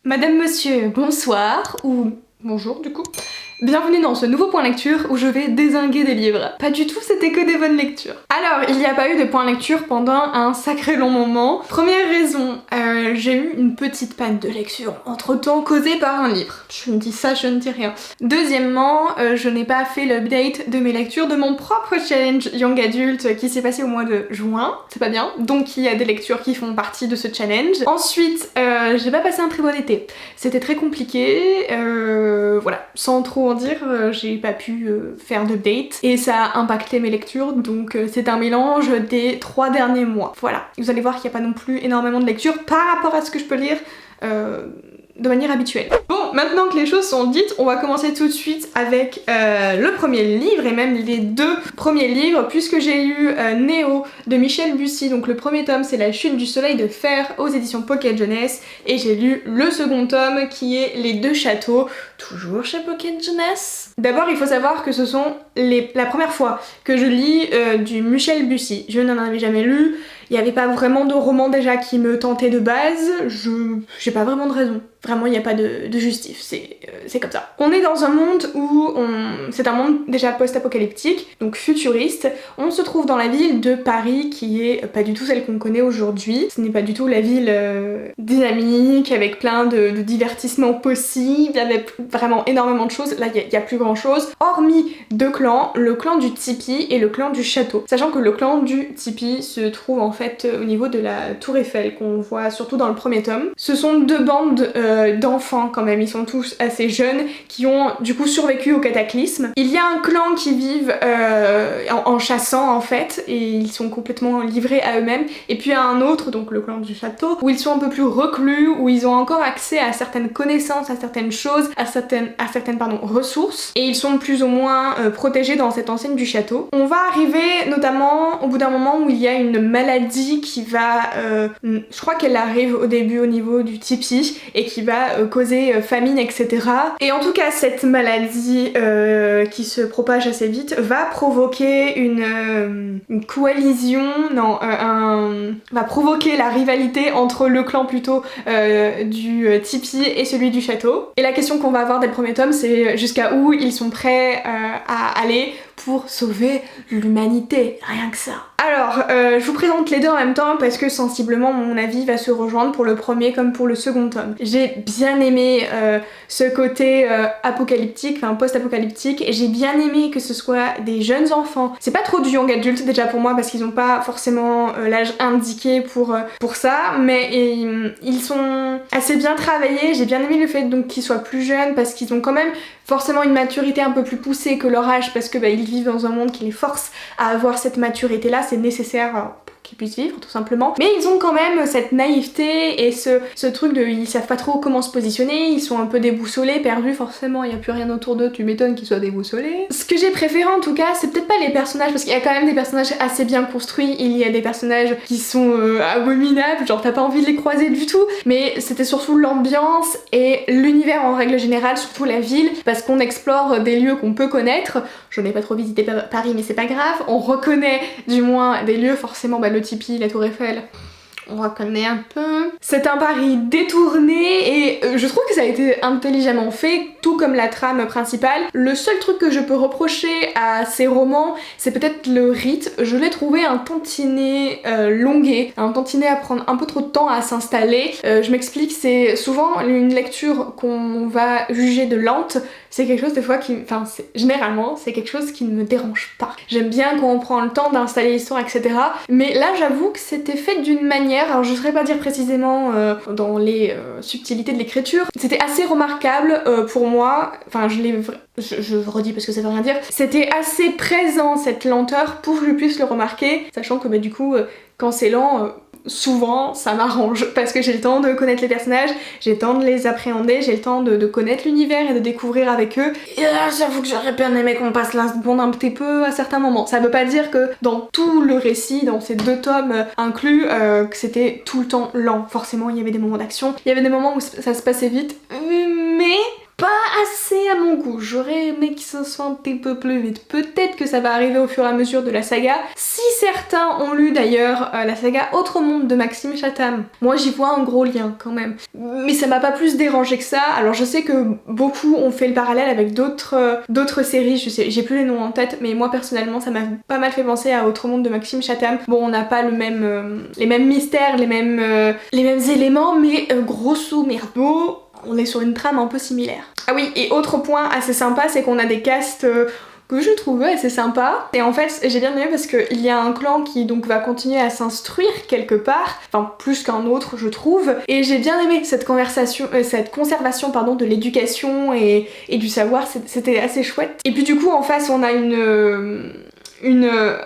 Madame, monsieur, bonsoir, ou bonjour du coup. Bienvenue dans ce nouveau point lecture où je vais dézinguer des livres. Pas du tout, c'était que des bonnes lectures. Alors, il n'y a pas eu de point lecture pendant un sacré long moment. Première raison, j'ai eu une petite panne de lecture, entre-temps causée par un livre. Je me dis ça, je ne dis rien. Deuxièmement, je n'ai pas fait l'update de mes lectures de mon propre challenge Young Adult qui s'est passé au mois de juin. C'est pas bien, donc il y a des lectures qui font partie de ce challenge. Ensuite, j'ai pas passé un très bon été. C'était très compliqué, voilà, sans trop dire, j'ai pas pu faire d'update et ça a impacté mes lectures, donc c'est un mélange des 3 derniers mois. Voilà, vous allez voir qu'il n'y a pas non plus énormément de lectures par rapport à ce que je peux lire de manière habituelle. Bon, maintenant que les choses sont dites, on va commencer tout de suite avec le premier livre et même les 2 premiers livres puisque j'ai lu Néo de Michel Bussy, donc le premier tome c'est La chute du soleil de fer aux éditions Pocket Jeunesse et j'ai lu le second tome qui est Les 2 châteaux, toujours chez Pocket Jeunesse. D'abord il faut savoir que ce sont la première fois que je lis du Michel Bussy, je n'en avais jamais lu. Il n'y avait pas vraiment de roman déjà qui me tentait de base, j'ai pas vraiment de raison. Vraiment, il n'y a pas de justif, c'est comme ça. On est dans un monde où c'est un monde déjà post-apocalyptique, donc futuriste. On se trouve dans la ville de Paris qui est pas du tout celle qu'on connaît aujourd'hui. Ce n'est pas du tout la ville dynamique avec plein de divertissements possibles, avec vraiment énormément de choses. Là, il y a plus grand chose, hormis 2 clans, le clan du tipi et le clan du château. Sachant que le clan du tipi se trouve en fait au niveau de la tour Eiffel qu'on voit surtout dans le premier tome. Ce sont 2 bandes d'enfants quand même, ils sont tous assez jeunes qui ont du coup survécu au cataclysme. Il y a un clan qui vivent en chassant en fait et ils sont complètement livrés à eux-mêmes, et puis un autre, donc le clan du château, où ils sont un peu plus reclus, où ils ont encore accès à certaines connaissances, à certaines choses, à certaines ressources, et ils sont plus ou moins protégés dans cette enseigne du château. On va arriver notamment au bout d'un moment où il y a une maladie qui va, je crois qu'elle arrive au début au niveau du tipi et qui va causer famine, etc. Et en tout cas cette maladie qui se propage assez vite va provoquer une coalition, va provoquer la rivalité entre le clan plutôt du tipi et celui du château. Et la question qu'on va avoir dès le premier tome, c'est jusqu'à où ils sont prêts à aller pour sauver l'humanité, rien que ça. Alors, je vous présente les 2 en même temps parce que sensiblement mon avis va se rejoindre pour le premier comme pour le second tome. J'ai bien aimé ce côté apocalyptique, enfin post-apocalyptique, et j'ai bien aimé que ce soit des jeunes enfants. C'est pas trop du young adulte déjà pour moi parce qu'ils ont pas forcément l'âge indiqué pour ça, mais ils sont assez bien travaillés. J'ai bien aimé le fait donc qu'ils soient plus jeunes parce qu'ils ont quand même forcément une maturité un peu plus poussée que leur âge parce que ils vivent dans un monde qui les force à avoir cette maturité là, c'est nécessaire pour qu'ils puissent vivre tout simplement, mais ils ont quand même cette naïveté et ce truc de ils savent pas trop comment se positionner, ils sont un peu déboussolés, perdus, forcément il n'y a plus rien autour d'eux, tu m'étonnes qu'ils soient déboussolés. Ce que j'ai préféré en tout cas, c'est peut-être pas les personnages parce qu'il y a quand même des personnages assez bien construits, il y a des personnages qui sont abominables, genre t'as pas envie de les croiser du tout, mais c'était surtout l'ambiance et l'univers en règle générale, surtout la ville, parce qu'on explore des lieux qu'on peut connaître. Je n'ai pas trop visité Paris mais c'est pas grave, on reconnaît du moins des lieux, forcément le tipi, la tour Eiffel, on reconnaît un peu. C'est un Paris détourné et je trouve que ça a été intelligemment fait, tout comme la trame principale. Le seul truc que je peux reprocher à ces romans, c'est peut-être le rythme. Je l'ai trouvé un tantinet longué, un tantinet à prendre un peu trop de temps à s'installer. Je m'explique, c'est souvent une lecture qu'on va juger de lente, c'est quelque chose des fois qui... Enfin, généralement, c'est quelque chose qui ne me dérange pas. J'aime bien quand on prend le temps d'installer l'histoire, etc. Mais là, j'avoue que c'était fait d'une manière, alors je saurais pas dire précisément dans les subtilités de l'écriture, c'était assez remarquable pour moi, enfin je redis parce que ça veut rien dire, c'était assez présent cette lenteur pour que je puisse le remarquer, sachant que du coup, quand c'est lent... souvent ça m'arrange parce que j'ai le temps de connaître les personnages, j'ai le temps de les appréhender, j'ai le temps de connaître l'univers et de découvre avec eux. Et là j'avoue que j'aurais bien aimé qu'on passe la seconde un petit peu à certains moments. Ça veut pas dire que dans tout le récit, dans ces 2 tomes inclus, que c'était tout le temps lent. Forcément il y avait des moments d'action, il y avait des moments où ça se passait vite, mais pas assez à mon goût. J'aurais aimé qu'il se soit un petit peu plus vite. Peut-être que ça va arriver au fur et à mesure de la saga. Si certains ont lu d'ailleurs la saga Autre Monde de Maxime Chatham, moi j'y vois un gros lien quand même. Mais ça m'a pas plus dérangé que ça. Alors je sais que beaucoup ont fait le parallèle avec d'autres séries, je sais, j'ai plus les noms en tête, mais moi personnellement ça m'a pas mal fait penser à Autre Monde de Maxime Chatham. Bon, on n'a pas les mêmes mystères, les mêmes éléments, mais grosso merdo, on est sur une trame un peu similaire. Ah oui, et autre point assez sympa, c'est qu'on a des castes que je trouvais assez sympa. Et en fait, j'ai bien aimé parce qu'il y a un clan qui donc va continuer à s'instruire quelque part, enfin plus qu'un autre je trouve, et j'ai bien aimé cette conversation, cette conservation pardon de l'éducation et du savoir, c'était assez chouette. Et puis du coup en face on a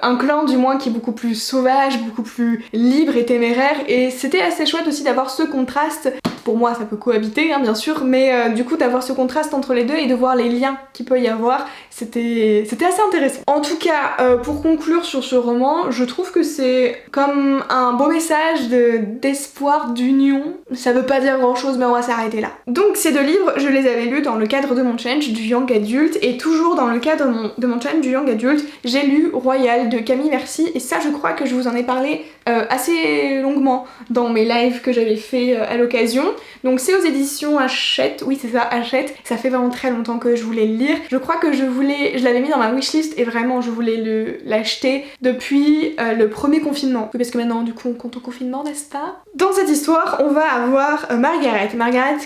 un clan du moins qui est beaucoup plus sauvage, beaucoup plus libre et téméraire, et c'était assez chouette aussi d'avoir ce contraste. Pour moi ça peut cohabiter hein, bien sûr, mais du coup d'avoir ce contraste entre les deux et de voir les liens qu'il peut y avoir, c'était assez intéressant. En tout cas, pour conclure sur ce roman, je trouve que c'est comme un beau message d'espoir, d'union. Ça veut pas dire grand chose mais on va s'arrêter là. Donc ces deux livres, je les avais lus dans le cadre de mon challenge du Young Adult, et toujours dans le cadre de mon challenge du Young Adult, j'ai lu Royal de Camille Merci, et ça je crois que je vous en ai parlé assez longuement dans mes lives que j'avais fait à l'occasion. Donc c'est aux éditions Hachette, oui c'est ça, Hachette. Ça fait vraiment très longtemps que je voulais le lire. Je crois que je l'avais mis dans ma wishlist et vraiment je voulais l'acheter depuis le premier confinement. Oui, parce que maintenant du coup on compte au confinement, n'est-ce pas? Dans cette histoire on va avoir Margaret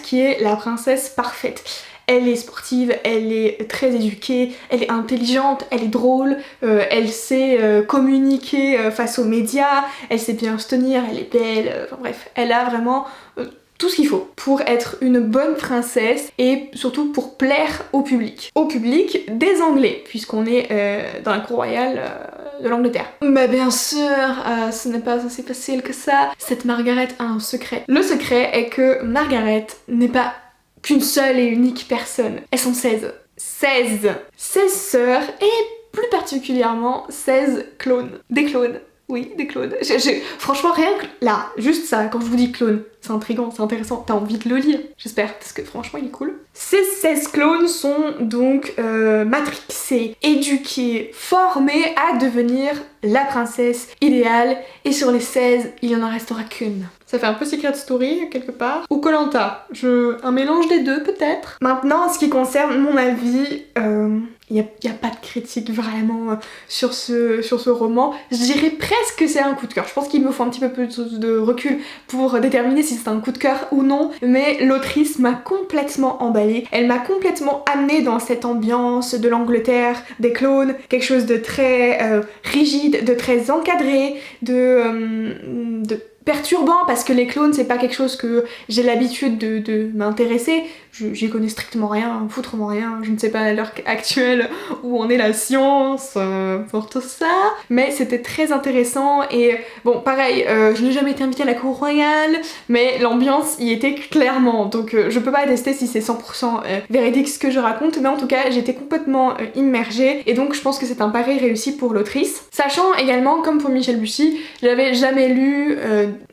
qui est la princesse parfaite. Elle est sportive, elle est très éduquée, elle est intelligente, elle est drôle, elle sait communiquer face aux médias, elle sait bien se tenir, elle est belle, enfin bref, elle a vraiment tout ce qu'il faut pour être une bonne princesse et surtout pour plaire au public. Au public des Anglais, puisqu'on est dans la cour royale de l'Angleterre. Mais bien sûr, ce n'est pas aussi facile que ça. Cette Margaret a un secret. Le secret est que Margaret n'est pas qu'une seule et unique personne. Elles sont 16. 16 sœurs et plus particulièrement 16 clones. Des clones. Oui, des clones. Franchement, rien que là, juste ça, quand je vous dis clone, c'est intriguant, c'est intéressant, t'as envie de le lire, j'espère, parce que franchement, il est cool. Ces 16 clones sont donc matrixés, éduqués, formés à devenir la princesse idéale, et sur les 16, il n'y en restera qu'une. Ça fait un peu Secret Story, quelque part, ou Koh-Lanta, un mélange des deux, peut-être. Maintenant, en ce qui concerne mon avis, il n'y a pas de critique vraiment sur ce roman. Je dirais presque que c'est un coup de cœur. Je pense qu'il me faut un petit peu plus de recul pour déterminer si c'est un coup de cœur ou non, mais l'autrice m'a complètement emballée. Elle m'a complètement amenée dans cette ambiance de l'Angleterre, des clones, quelque chose de très rigide, de très encadré, de perturbant, parce que les clones c'est pas quelque chose que j'ai l'habitude de m'intéresser. J'y connais strictement rien, foutrement rien, je ne sais pas à l'heure actuelle où en est la science pour tout ça, mais c'était très intéressant. Et bon pareil, je n'ai jamais été invitée à la cour royale, mais l'ambiance y était clairement, donc je peux pas attester si c'est 100% véridique ce que je raconte, mais en tout cas j'étais complètement immergée, et donc je pense que c'est un pari réussi pour l'autrice. Sachant également, comme pour Michel Bussy, j'avais jamais lu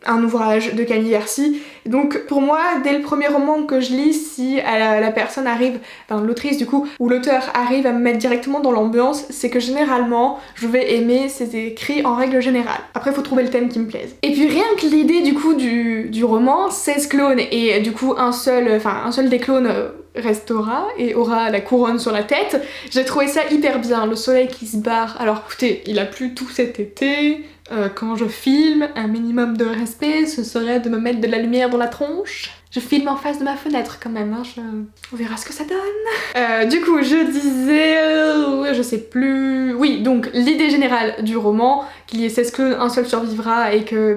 un ouvrage de Camille Merci, donc pour moi dès le premier roman que je lis, si la personne arrive, enfin l'autrice du coup, ou l'auteur arrive à me mettre directement dans l'ambiance, c'est que généralement je vais aimer ses écrits en règle générale. Après faut trouver le thème qui me plaise. Et puis rien que l'idée du coup du roman, 16 clones, et du coup un seul des clones restera et aura la couronne sur la tête, j'ai trouvé ça hyper bien. Le soleil qui se barre, alors écoutez, il a plu tout cet été, quand je filme, un minimum de respect, ce serait de me mettre de la lumière dans la tronche. Je filme en face de ma fenêtre quand même, hein, on verra ce que ça donne. Du coup, je disais... je sais plus... Oui, donc l'idée générale du roman, qu'il y ait 16 clones, un seul survivra et que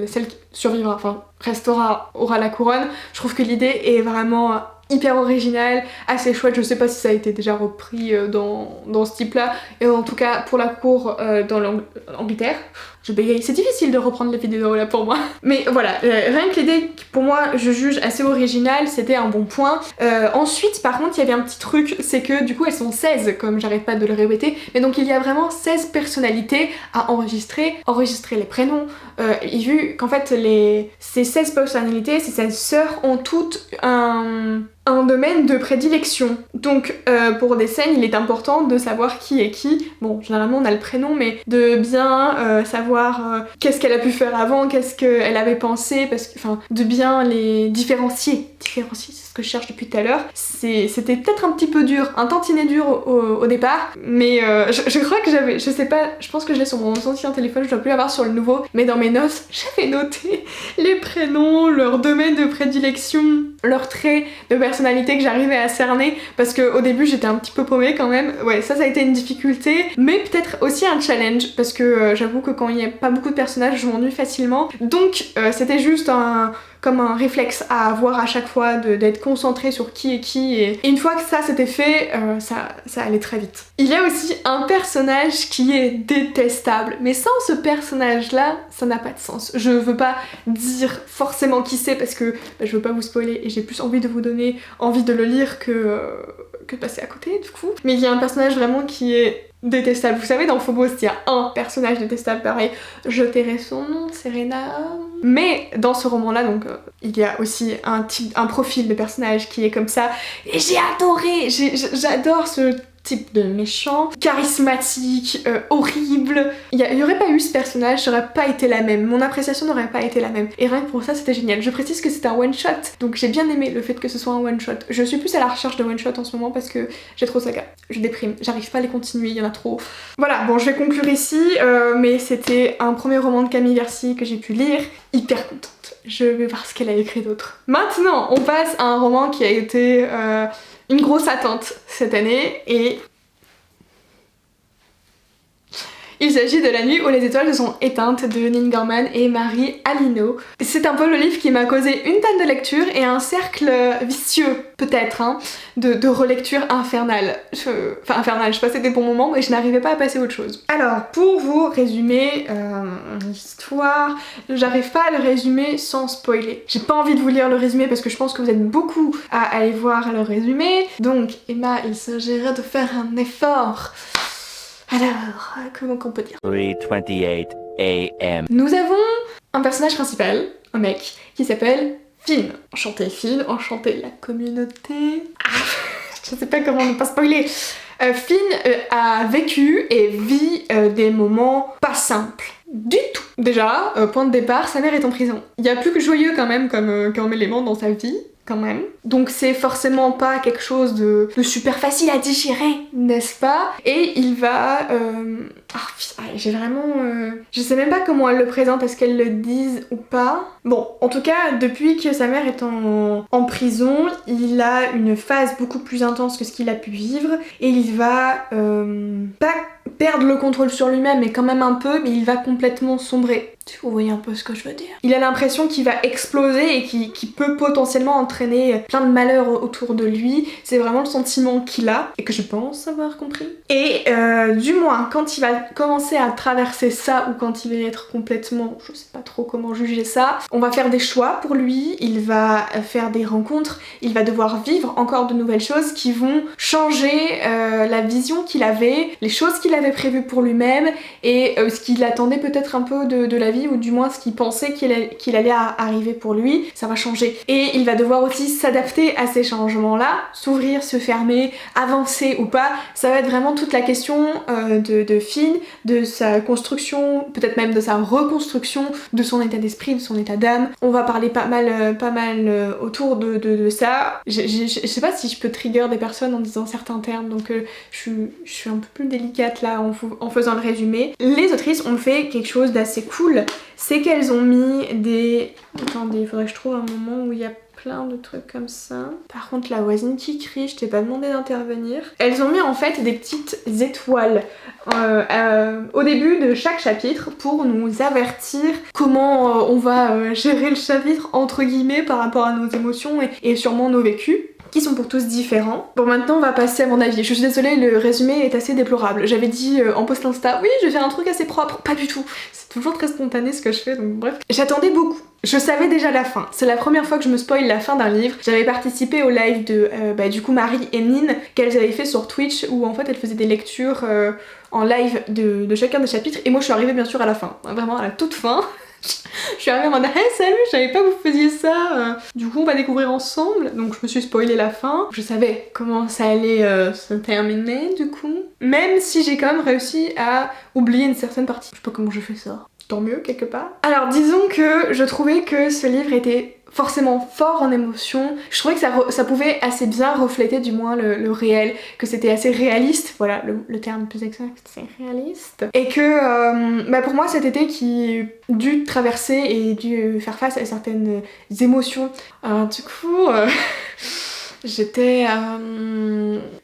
celle qui survivra, enfin restera, aura la couronne. Je trouve que l'idée est vraiment hyper originale, assez chouette. Je sais pas si ça a été déjà repris dans ce type là, et en tout cas pour la cour dans l'Angleterre, Je bégaye, c'est difficile de reprendre les vidéos là pour moi. Mais voilà, rien que l'idée pour moi je juge assez originale, c'était un bon point. Ensuite par contre il y avait un petit truc, c'est que du coup elles sont 16 comme j'arrête pas de le répéter, mais donc il y a vraiment 16 personnalités à enregistrer les prénoms, et vu qu'en fait ces 16 personnalités, ces 16 sœurs ont toutes un domaine de prédilection. Donc pour des scènes, il est important de savoir qui est qui. Bon, généralement on a le prénom, mais de bien savoir qu'est-ce qu'elle a pu faire avant, qu'est-ce qu'elle avait pensé, enfin, de bien les différencier. Différencier, c'est ce que je cherche depuis tout à l'heure. C'était peut-être un petit peu dur, un tantinet dur au départ, mais je crois que j'avais, je sais pas, je pense que je l'ai sur mon ancien téléphone, je dois plus l'avoir sur le nouveau, mais dans mes notes, j'avais noté les prénoms, leur domaine de prédilection, leurs traits de personnalité que j'arrivais à cerner, parce qu'au début j'étais un petit peu paumée quand même. Ouais, ça a été une difficulté, mais peut-être aussi un challenge, parce que j'avoue que quand il n'y a pas beaucoup de personnages, je m'ennuie facilement. Donc c'était juste comme un réflexe à avoir à chaque fois, d'être concentré sur qui est qui, et une fois que ça c'était fait, ça allait très vite. Il y a aussi un personnage qui est détestable, mais sans ce personnage là, ça n'a pas de sens. Je veux pas dire forcément qui c'est parce que je veux pas vous spoiler et j'ai plus envie de vous donner envie de le lire que de passer à côté du coup. Mais il y a un personnage vraiment qui est détestable. Vous savez, dans Phobos, il y a un personnage détestable, pareil, je tairai son nom, Serena. Mais dans ce roman-là, donc, il y a aussi un profil de personnage qui est comme ça. Et j'ai adoré, j'adore ce type de méchant, charismatique, horrible. Il y aurait pas eu ce personnage, j'aurais pas été la même. Mon appréciation n'aurait pas été la même. Et rien que pour ça, c'était génial. Je précise que c'est un one-shot, donc j'ai bien aimé le fait que ce soit un one-shot. Je suis plus à la recherche de one-shot en ce moment parce que j'ai trop de sagas. Je déprime, j'arrive pas à les continuer, il y en a trop. Voilà, bon, je vais conclure ici, mais c'était un premier roman de Camille Vercy que j'ai pu lire. Hyper contente. Je vais voir ce qu'elle a écrit d'autre. Maintenant, on passe à un roman qui a été une grosse attente cette année, et il s'agit de La nuit où les étoiles se sont éteintes de Neil Gaiman et Marie Alino. C'est un peu le livre qui m'a causé une panne de lecture et un cercle vicieux, peut-être, hein, de relecture infernale. Enfin infernale, je passais des bons moments mais je n'arrivais pas à passer à autre chose. Alors, pour vous résumer l'histoire, j'arrive pas à le résumer sans spoiler. J'ai pas envie de vous lire le résumé parce que je pense que vous êtes beaucoup à aller voir le résumé. Donc Emma, il s'agirait de faire un effort. Alors, comment qu'on peut dire? 3:28 AM. Nous avons un personnage principal, un mec, qui s'appelle Finn. Finn, enchanté la communauté. Je sais pas comment ne pas spoiler. Finn a vécu et vit des moments pas simples. Du tout. Déjà, point de départ, sa mère est en prison. Il y a plus que joyeux quand même comme élément dans sa vie. Quand même. Donc c'est forcément pas quelque chose de super facile à digérer, n'est-ce pas? Et il va... j'ai vraiment... Je sais même pas comment elle le présente, est-ce qu'elle le dise ou pas? Bon, en tout cas, depuis que sa mère est en prison, il a une phase beaucoup plus intense que ce qu'il a pu vivre, et il va pas perdre le contrôle sur lui-même, mais quand même un peu, mais il va complètement sombrer. Si vous voyez un peu ce que je veux dire. Il a l'impression qu'il va exploser et qui peut potentiellement entraîner plein de malheurs autour de lui. C'est vraiment le sentiment qu'il a et que je pense avoir compris. Et du moins, quand il va commencer à traverser ça ou quand il va être complètement... Je sais pas trop comment juger ça. On va faire des choix pour lui, il va faire des rencontres, il va devoir vivre encore de nouvelles choses qui vont changer la vision qu'il avait, les choses qu'il avait prévues pour lui-même et ce qu'il attendait peut-être un peu de la vie, ou du moins ce qu'il pensait qu'il allait arriver pour lui, ça va changer. Et il va devoir aussi s'adapter à ces changements-là, s'ouvrir, se fermer, avancer ou pas. Ça va être vraiment toute la question de Finn, de sa construction, peut-être même de sa reconstruction, de son état d'esprit, de son état d'âme. On va parler pas mal autour de ça. Je sais pas si je peux trigger des personnes en disant certains termes, donc je suis un peu plus délicate là en faisant le résumé. Les autrices ont fait quelque chose d'assez cool, c'est qu'elles ont mis des... Attendez, il faudrait que je trouve un moment où il y a plein de trucs comme ça. Par contre, la voisine qui crie, je t'ai pas demandé d'intervenir. Elles ont mis en fait des petites étoiles au début de chaque chapitre pour nous avertir comment on va gérer le chapitre entre guillemets par rapport à nos émotions et sûrement nos vécus. qui sont pour tous différents. Bon, maintenant on va passer à mon avis. Je suis désolée, le résumé est assez déplorable. J'avais dit en post Insta, oui je vais faire un truc assez propre, pas du tout. C'est toujours très spontané ce que je fais, donc bref. J'attendais beaucoup. Je savais déjà la fin. C'est la première fois que je me spoil la fin d'un livre. J'avais participé au live de du coup Marie et Nine qu'elles avaient fait sur Twitch où en fait elles faisaient des lectures en live de chacun des chapitres et moi je suis arrivée bien sûr à la fin, vraiment à la toute fin. Je suis arrivée en mode hey salut, je savais pas que vous faisiez ça. Du coup on va découvrir ensemble, donc je me suis spoilé la fin. Je savais comment ça allait se terminer du coup. Même si j'ai quand même réussi à oublier une certaine partie. Je sais pas comment je fais ça. Tant mieux quelque part. Alors disons que je trouvais que ce livre était forcément fort en émotion. Je trouvais que ça pouvait assez bien refléter du moins le réel, que c'était assez réaliste, voilà le terme plus exact c'est réaliste. Et que pour moi cet été qui dû traverser et dû faire face à certaines émotions. Du coup... je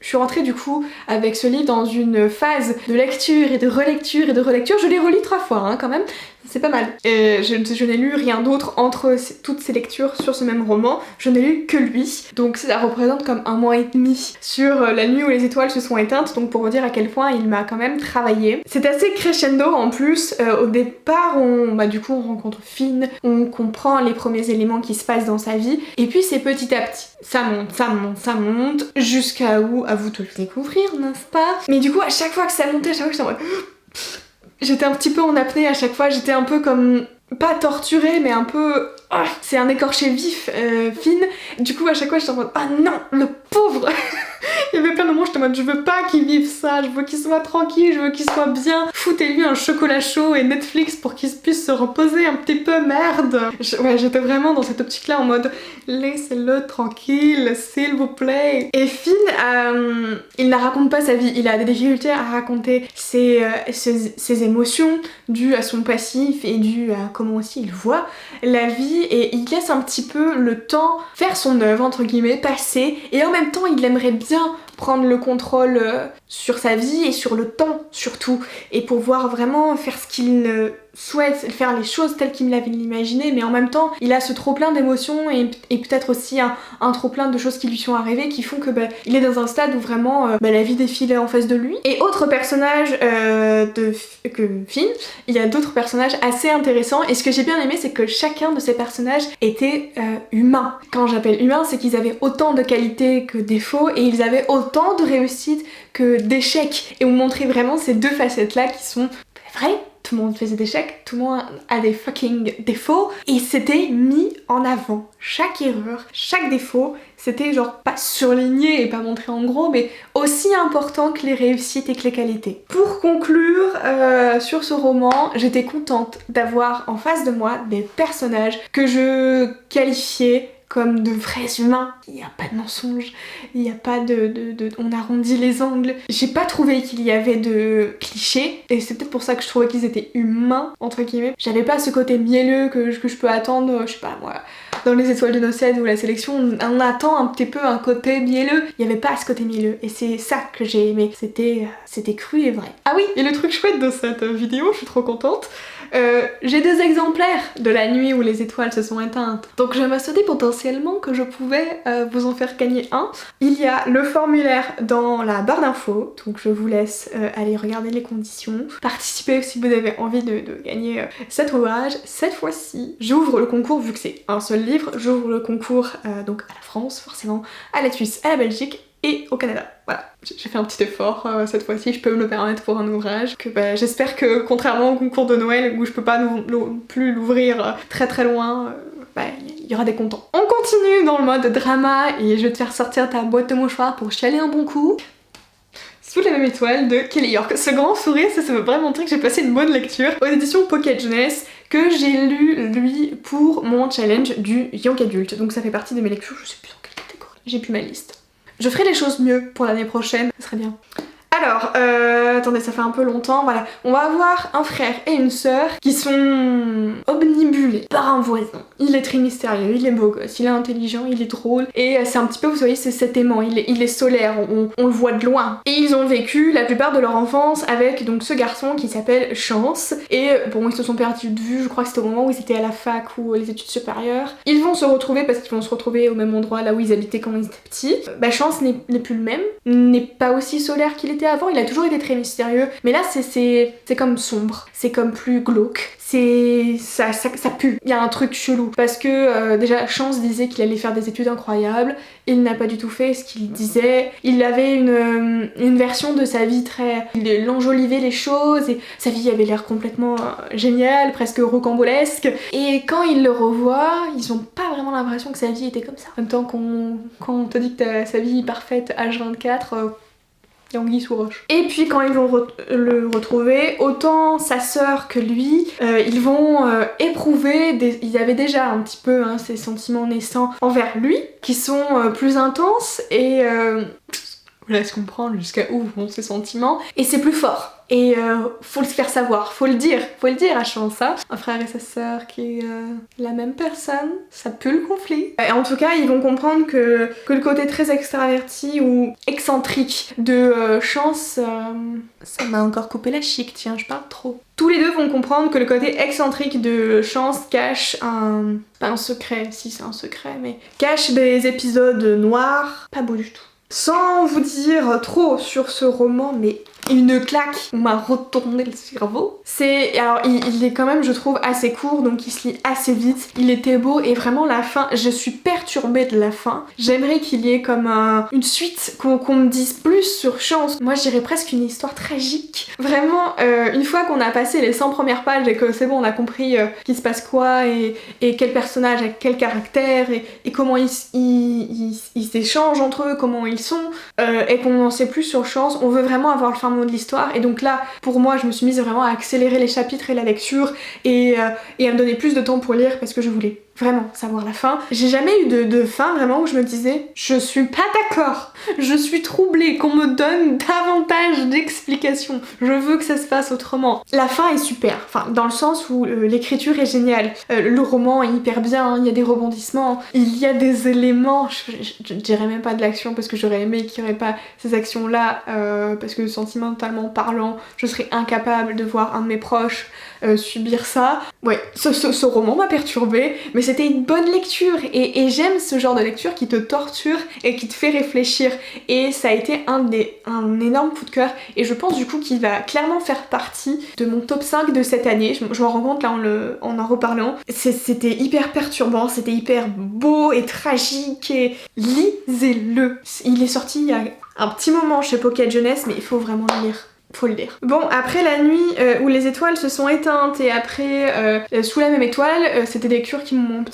suis rentrée du coup avec ce livre dans une phase de lecture et de relecture et de relecture. Je l'ai relu 3 fois hein, quand même, c'est pas mal. Et je n'ai lu rien d'autre entre toutes ces lectures sur ce même roman. Je n'ai lu que lui. Donc ça représente comme 1 mois et demi sur la nuit où les étoiles se sont éteintes. Donc pour vous dire à quel point il m'a quand même travaillé. C'est assez crescendo en plus. Au départ du coup on rencontre Finn, on comprend les premiers éléments qui se passent dans sa vie. Et puis c'est petit à petit. Ça monte, jusqu'à où, à vous de le découvrir, n'est-ce pas? Mais du coup, à chaque fois que ça montait, à chaque fois que j'étais en mode... J'étais un petit peu en apnée à chaque fois, j'étais un peu comme... Pas torturée, mais un peu... c'est un écorché vif, Finn. Du coup, à chaque fois, j'étais en mode... Ah non, le pauvre. Il y avait plein de moments où j'étais en mode je veux pas qu'il vive ça, je veux qu'il soit tranquille, je veux qu'il soit bien. Foutez-lui un chocolat chaud et Netflix pour qu'il puisse se reposer un petit peu, merde. J'étais vraiment dans cette optique là en mode laissez-le tranquille, s'il vous plaît. Et Finn, il ne raconte pas sa vie, il a des difficultés à raconter ses émotions dues à son passif et dues à comment aussi il voit la vie et il laisse un petit peu le temps faire son œuvre entre guillemets, passer et en même temps il aimerait bien prendre le contrôle sur sa vie et sur le temps surtout et pouvoir vraiment faire ce qu'il souhaite, faire les choses telles qu'il l'avait imaginé mais en même temps il a ce trop plein d'émotions et peut-être aussi un trop plein de choses qui lui sont arrivées qui font que il est dans un stade où vraiment la vie défile en face de lui. Et autre personnage que Finn, il y a d'autres personnages assez intéressants et ce que j'ai bien aimé c'est que chacun de ces personnages était humain. Quand j'appelle humain c'est qu'ils avaient autant de qualités que défauts et ils avaient autant de réussites que d'échecs et on montrait vraiment ces deux facettes là qui sont vraies. Tout le monde faisait des échecs, tout le monde a des fucking défauts et c'était mis en avant. Chaque erreur, chaque défaut, c'était genre pas surligné et pas montré en gros mais aussi important que les réussites et que les qualités. Pour conclure sur ce roman, j'étais contente d'avoir en face de moi des personnages que je qualifiais comme de vrais humains. Il n'y a pas de mensonge, il n'y a pas on arrondit les angles. J'ai pas trouvé qu'il y avait de clichés, et c'est peut-être pour ça que je trouvais qu'ils étaient humains, entre guillemets. J'avais pas ce côté mielleux que je peux attendre, je sais pas moi, dans les étoiles de Nocède ou la sélection, on attend un petit peu un côté mielleux. Il n'y avait pas ce côté mielleux, et c'est ça que j'ai aimé. C'était cru et vrai. Ah oui, et le truc chouette de cette vidéo, je suis trop contente, j'ai 2 exemplaires de La nuit où les étoiles se sont éteintes. Donc je me suis dit potentiellement que je pouvais vous en faire gagner un. Il y a le formulaire dans la barre d'infos, donc je vous laisse aller regarder les conditions. Participez si vous avez envie de gagner cet ouvrage. Cette fois-ci, j'ouvre le concours, vu que c'est un seul livre, j'ouvre le concours donc à la France forcément, à la Suisse, à la Belgique et au Canada. Voilà, j'ai fait un petit effort cette fois-ci, je peux me le permettre pour un ouvrage que j'espère que contrairement au concours de Noël où je peux pas non plus l'ouvrir très très loin, il y aura des contents. On continue dans le mode drama et je vais te faire sortir ta boîte de mouchoirs pour chialer un bon coup. Sous la même étoile de Kelly York. Ce grand sourire, ça veut vraiment montrer que j'ai passé une bonne lecture aux éditions Pocket Jeunesse que j'ai lu lui pour mon challenge du Young Adult. Donc ça fait partie de mes lectures, je sais plus dans quelle catégorie, j'ai plus ma liste. Je ferai les choses mieux pour l'année prochaine, ça serait bien. Alors, attendez, ça fait un peu longtemps, voilà. On va avoir un frère et une sœur qui sont omnibulés par un voisin. Il est très mystérieux, il est beau gosse, il est intelligent, il est drôle. Et c'est un petit peu, vous voyez, c'est cet aimant, il est solaire, on le voit de loin. Et ils ont vécu la plupart de leur enfance avec donc ce garçon qui s'appelle Chance. Et bon, ils se sont perdus de vue, je crois que c'était au moment où ils étaient à la fac ou les études supérieures. Ils vont se retrouver parce qu'ils vont se retrouver au même endroit là où ils habitaient quand ils étaient petits. Chance n'est plus le même, n'est pas aussi solaire qu'il était avant, il a toujours été très mystérieux. Mais là c'est comme sombre, c'est comme plus glauque. Ça pue. Il y a un truc chelou. Parce que déjà, Chance disait qu'il allait faire des études incroyables. Il n'a pas du tout fait ce qu'il disait. Il avait une version de sa vie très... Il enjolivait les choses et sa vie avait l'air complètement géniale, presque rocambolesque. Et quand il le revoit, ils ont pas vraiment l'impression que sa vie était comme ça. En même temps, quand on te dit que t'as sa vie parfaite H24... Anguille sous roche. Et puis quand ils vont le retrouver, autant sa sœur que lui, ils vont éprouver, il y avait déjà un petit peu ces sentiments naissants envers lui, qui sont plus intenses et on laisse comprendre jusqu'à où vont ces sentiments, et c'est plus fort. Et faut le faire savoir, faut le dire à Chance ça. Un frère et sa sœur qui est la même personne, ça pue le conflit. Et en tout cas, ils vont comprendre que le côté très extraverti ou excentrique de Chance, ça m'a encore coupé la chic, tiens, je parle trop. Tous les deux vont comprendre que le côté excentrique de Chance cache pas un secret, si c'est un secret, mais cache des épisodes noirs, pas beau du tout. Sans vous dire trop sur ce roman, mais une claque, on m'a retourné le cerveau. Alors il est quand même, je trouve, assez court, donc il se lit assez vite. Il était beau et vraiment la fin, je suis perturbée de la fin. J'aimerais qu'il y ait comme une suite, qu'on me dise plus sur Chance. Moi je dirais presque une histoire tragique. Vraiment, une fois qu'on a passé les 100 premières pages et que c'est bon, on a compris qu'il se passe quoi et quel personnage a quel caractère et comment ils s'échangent entre eux, comment ils sont, et qu'on n'en sait plus sur Chance, on veut vraiment avoir le fin mot de l'histoire. Et donc là, pour moi, je me suis mise vraiment à accélérer les chapitres et la lecture et à me donner plus de temps pour lire parce que je voulais vraiment savoir la fin. J'ai jamais eu de fin vraiment où je me disais je suis pas d'accord, je suis troublée, qu'on me donne davantage d'explications, je veux que ça se passe autrement. La fin est super, enfin dans le sens où l'écriture est géniale, le roman est hyper bien, il y a des rebondissements, il y a des éléments, je dirais même pas de l'action parce que j'aurais aimé qu'il n'y aurait pas ces actions là, parce que sentimentalement parlant, je serais incapable de voir un de mes proches subir ça. Ouais, ce roman m'a perturbée, mais c'était une bonne lecture et j'aime ce genre de lecture qui te torture et qui te fait réfléchir, et ça a été un énorme coup de cœur et je pense du coup qu'il va clairement faire partie de mon top 5 de cette année. Je m'en rends compte là en reparlant. C'était hyper perturbant, c'était hyper beau et tragique et lisez-le. Il est sorti il y a un petit moment chez Pocket Jeunesse, mais il faut vraiment le lire. Faut le lire. Bon, après la nuit où les étoiles se sont éteintes et après Sous la même étoile, c'était des lectures qui m'ont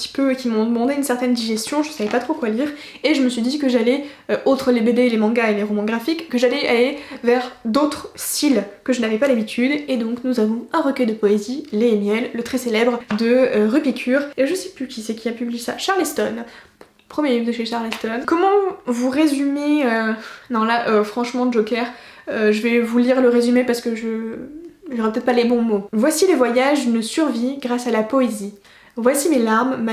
demandé une certaine digestion, je savais pas trop quoi lire et je me suis dit que j'allais, outre les BD, les mangas et les romans graphiques, que j'allais aller vers d'autres styles que je n'avais pas l'habitude, et donc nous avons un recueil de poésie, Lait et miel, le très célèbre de Rupicure, et je sais plus qui c'est qui a publié ça, Charleston. Premier livre de chez Charleston. Comment vous résumer non là franchement Joker, je vais vous lire le résumé parce que j'aurai peut-être pas les bons mots. Voici les voyages d'une survie grâce à la poésie. Voici mes larmes,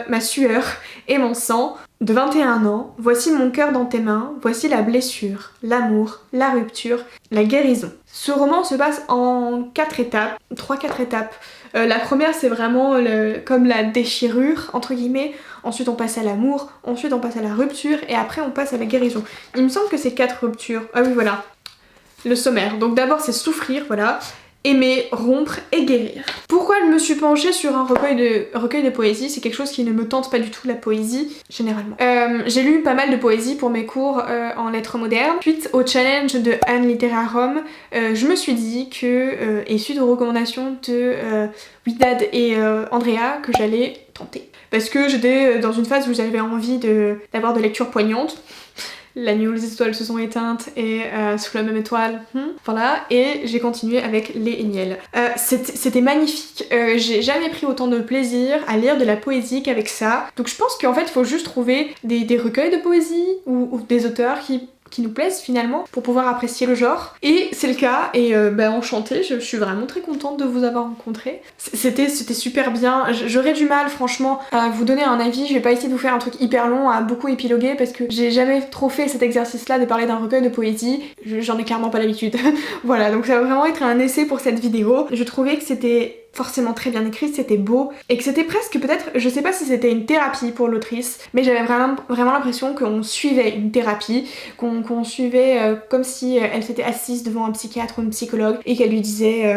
ma sueur et mon sang de 21 ans. Voici mon cœur dans tes mains. Voici la blessure, l'amour, la rupture, la guérison. Ce roman se passe en 4 étapes, 3-4 étapes. La première c'est vraiment comme la déchirure entre guillemets, ensuite on passe à l'amour, ensuite on passe à la rupture et après on passe à la guérison. Il me semble que c'est 4 ruptures. Ah oui voilà, le sommaire. Donc d'abord c'est souffrir, voilà, aimer, rompre et guérir. Pourquoi je me suis penchée sur un recueil de poésie? C'est quelque chose qui ne me tente pas du tout, la poésie, généralement. J'ai lu pas mal de poésie pour mes cours en lettres modernes. Suite au challenge de Anne Literarum, je me suis dit que, et suite aux recommandations de Widad et Andrea, que j'allais tenter. Parce que j'étais dans une phase où j'avais envie d'avoir de lectures poignantes. La nuit où les étoiles se sont éteintes et Sous la même étoile, voilà, et j'ai continué avec Lait et miel. C'était magnifique, j'ai jamais pris autant de plaisir à lire de la poésie qu'avec ça, donc je pense qu'en fait il faut juste trouver des recueils de poésie ou des auteurs qui qui nous plaisent finalement pour pouvoir apprécier le genre. Et c'est le cas, et enchantée, je suis vraiment très contente de vous avoir rencontré. C'était super bien. J'aurais du mal franchement à vous donner un avis, je vais pas essayer de vous faire un truc hyper long à beaucoup épiloguer parce que j'ai jamais trop fait cet exercice là de parler d'un recueil de poésie, j'en ai clairement pas l'habitude. Voilà, donc ça va vraiment être un essai pour cette vidéo. Je trouvais que c'était forcément très bien écrit, c'était beau, et que c'était presque peut-être, je sais pas si c'était une thérapie pour l'autrice, mais j'avais vraiment l'impression qu'on suivait une thérapie, qu'on suivait comme si elle s'était assise devant un psychiatre ou une psychologue et qu'elle lui disait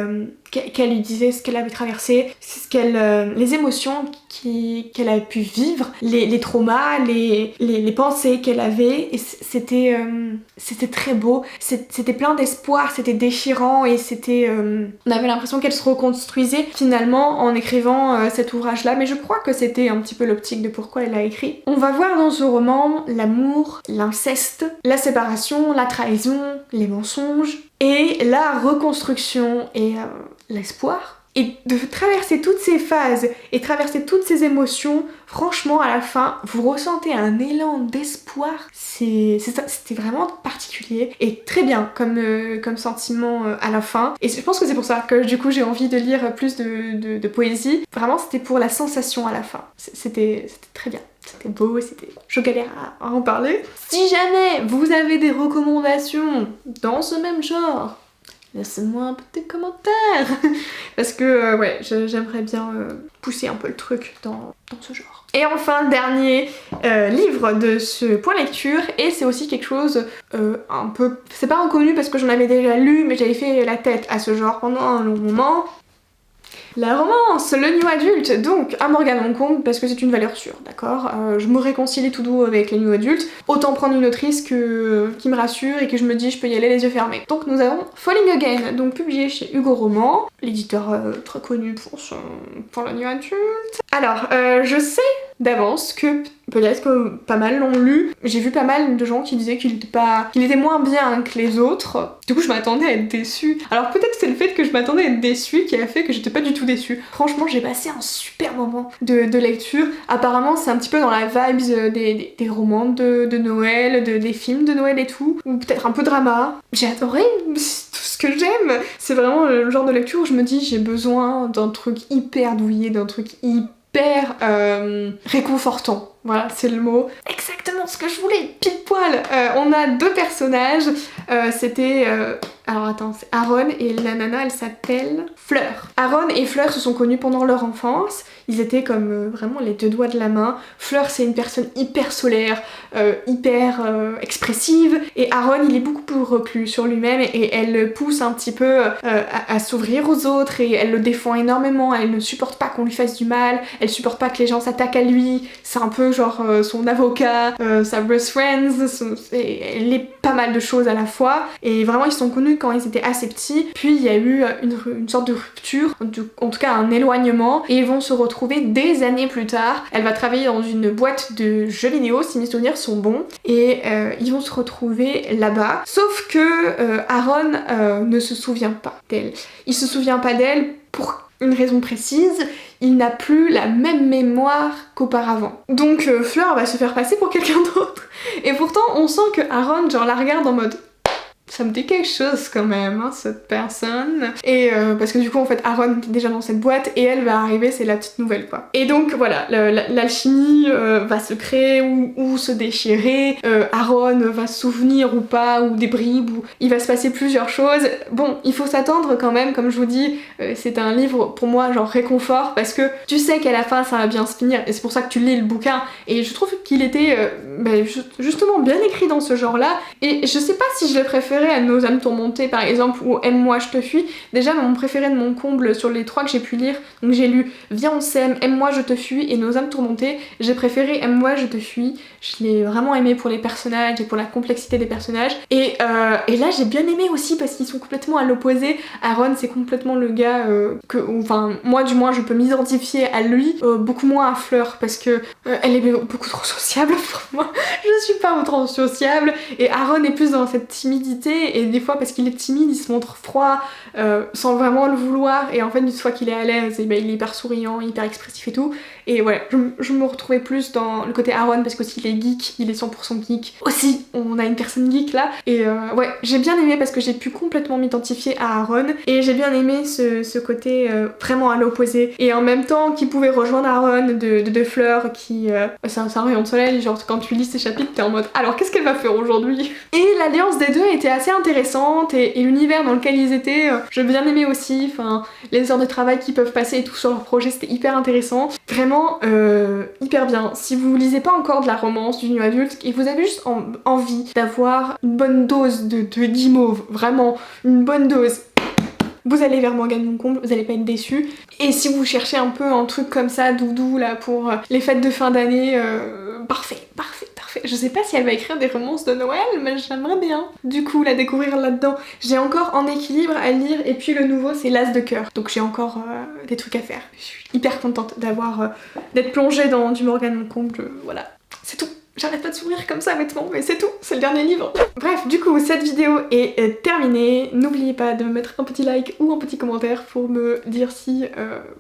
ce qu'elle avait traversé, les émotions qu'elle avait pu vivre, les traumas, les pensées qu'elle avait, et c'était très beau, c'était plein d'espoir, c'était déchirant, et on avait l'impression qu'elle se reconstruisait finalement en écrivant cet ouvrage-là, mais je crois que c'était un petit peu l'optique de pourquoi elle l'a écrit. On va voir dans ce roman l'amour, l'inceste, la séparation, la trahison, les mensonges, et la reconstruction et l'espoir. Et de traverser toutes ces phases et traverser toutes ces émotions, franchement à la fin, vous ressentez un élan d'espoir. C'était vraiment particulier et très bien comme sentiment à la fin. Et je pense que c'est pour ça que du coup j'ai envie de lire plus de poésie. Vraiment c'était pour la sensation à la fin. C'était très bien. C'était beau, je galère à en parler. Si jamais vous avez des recommandations dans ce même genre, laissez-moi un petit commentaire parce que j'aimerais bien pousser un peu le truc dans ce genre. Et enfin, dernier livre de ce point lecture, et c'est aussi quelque chose un peu... C'est pas inconnu parce que j'en avais déjà lu, mais j'avais fait la tête à ce genre pendant un long moment. La romance, le new adulte, donc à Morgane Hong parce que c'est une valeur sûre, d'accord. Je me réconcilie tout doux avec les new adultes, autant prendre une autrice qui me rassure et que je me dis je peux y aller les yeux fermés. Donc nous avons Falling Again, donc publié chez Hugo Roman, l'éditeur très connu pour le new adulte. Alors, je sais d'avance que peut-être que pas mal l'ont lu. J'ai vu pas mal de gens qui disaient qu'il était moins bien que les autres. Du coup je m'attendais à être déçue. Alors peut-être c'est le fait que je m'attendais à être déçue qui a fait que j'étais pas du tout déçue. Franchement j'ai passé un super moment de lecture. Apparemment c'est un petit peu dans la vibes des romans de Noël, des films de Noël et tout. Ou peut-être un peu drama. J'ai adoré, c'est tout ce que j'aime. C'est vraiment le genre de lecture où je me dis j'ai besoin d'un truc hyper douillet, d'un truc hyper réconfortant. Voilà, c'est le mot. Exactement ce que je voulais, pile poil. On a deux personnages. C'était... alors attends, c'est Aaron et la nana, elle s'appelle Fleur. Aaron et Fleur se sont connus pendant leur enfance. Ils étaient comme vraiment les deux doigts de la main. Fleur, c'est une personne hyper solaire, hyper expressive. Et Aaron, il est beaucoup plus reclus sur lui-même et elle le pousse un petit peu à s'ouvrir aux autres et elle le défend énormément. Elle ne supporte pas qu'on lui fasse du mal. Elle supporte pas que les gens s'attaquent à lui. C'est un peu genre son avocat, sa best friend. Elle est pas mal de choses à la fois. Et vraiment, ils se sont connus quand ils étaient assez petits. Puis il y a eu une sorte de rupture, en tout cas un éloignement. Et ils vont se retrouver des années plus tard. Elle va travailler dans une boîte de jeux vidéo, si mes souvenirs sont bons, et ils vont se retrouver là-bas. Sauf que Aaron ne se souvient pas d'elle. Il se souvient pas d'elle pour une raison précise, il n'a plus la même mémoire qu'auparavant. Donc Fleur va se faire passer pour quelqu'un d'autre. Et pourtant on sent que Aaron genre la regarde en mode ça me dit quelque chose quand même, hein, cette personne. Et parce que du coup en fait Aaron était déjà dans cette boîte et elle va arriver, c'est la petite nouvelle quoi. Et donc voilà, l'alchimie va se créer ou se déchirer, Aaron va se souvenir ou pas, ou des bribes, ou il va se passer plusieurs choses. Bon, il faut s'attendre quand même, comme je vous dis, c'est un livre pour moi genre réconfort, parce que tu sais qu'à la fin ça va bien se finir, et c'est pour ça que tu lis le bouquin, et je trouve qu'il était justement bien écrit dans ce genre là, et je sais pas si je le préférais à Nos âmes tourmentées par exemple, ou Aime-moi je te fuis. Déjà mon préféré de mon comble sur les 3 que j'ai pu lire, donc j'ai lu Viens on s'aime, Aime-moi je te fuis et Nos âmes tourmentées. J'ai préféré Aime-moi je te fuis, je l'ai vraiment aimé pour les personnages et pour la complexité des personnages, et là j'ai bien aimé aussi parce qu'ils sont complètement à l'opposé. Aaron c'est complètement le gars enfin moi du moins je peux m'identifier à lui, beaucoup moins à Fleur parce que elle est beaucoup trop sociable pour moi. Je suis pas autant sociable, et Aaron est plus dans cette timidité aimer, et des fois parce qu'il est timide, il se montre froid, sans vraiment le vouloir, et en fait une fois qu'il est à l'aise, et ben, il est hyper souriant, hyper expressif et tout. Et ouais, je me retrouvais plus dans le côté Aaron parce qu'aussi il est geek, il est 100% geek. Aussi, on a une personne geek là. Et ouais, j'ai bien aimé parce que j'ai pu complètement m'identifier à Aaron. Et j'ai bien aimé ce côté vraiment à l'opposé. Et en même temps, qui pouvait rejoindre Aaron de Fleur qui... c'est un rayon de soleil, genre quand tu lis ces chapitres, t'es en mode alors qu'est-ce qu'elle va faire aujourd'hui? Et l'alliance des deux était assez intéressante et l'univers dans lequel ils étaient, j'ai bien aimé aussi. Enfin, les heures de travail qu'ils peuvent passer et tout sur leur projet, c'était hyper intéressant. Vraiment hyper bien. Si vous lisez pas encore de la romance, du new adulte, et vous avez juste envie d'avoir une bonne dose de guimauve, vraiment une bonne dose, vous allez vers Morgane Moncomble, vous allez pas être déçus. Et si vous cherchez un peu un truc comme ça, doudou, là, pour les fêtes de fin d'année, parfait, parfait, parfait. Je sais pas si elle va écrire des romances de Noël, mais j'aimerais bien, du coup, la découvrir là-dedans. J'ai encore En équilibre à lire, et puis le nouveau, c'est L'As de cœur. Donc j'ai encore des trucs à faire. Je suis hyper contente d'être plongée dans du Morgane Moncomble, voilà. C'est tout. J'arrête pas de sourire comme ça bêtement, mais c'est tout, c'est le dernier livre. Bref, du coup, cette vidéo est terminée. N'oubliez pas de me mettre un petit like ou un petit commentaire pour me dire si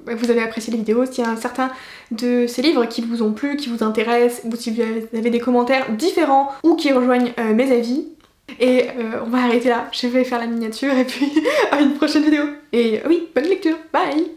vous avez apprécié les vidéos, s'il y a certains de ces livres qui vous ont plu, qui vous intéressent, ou si vous avez des commentaires différents ou qui rejoignent mes avis. Et on va arrêter là, je vais faire la miniature et puis à une prochaine vidéo. Et oui, bonne lecture, bye!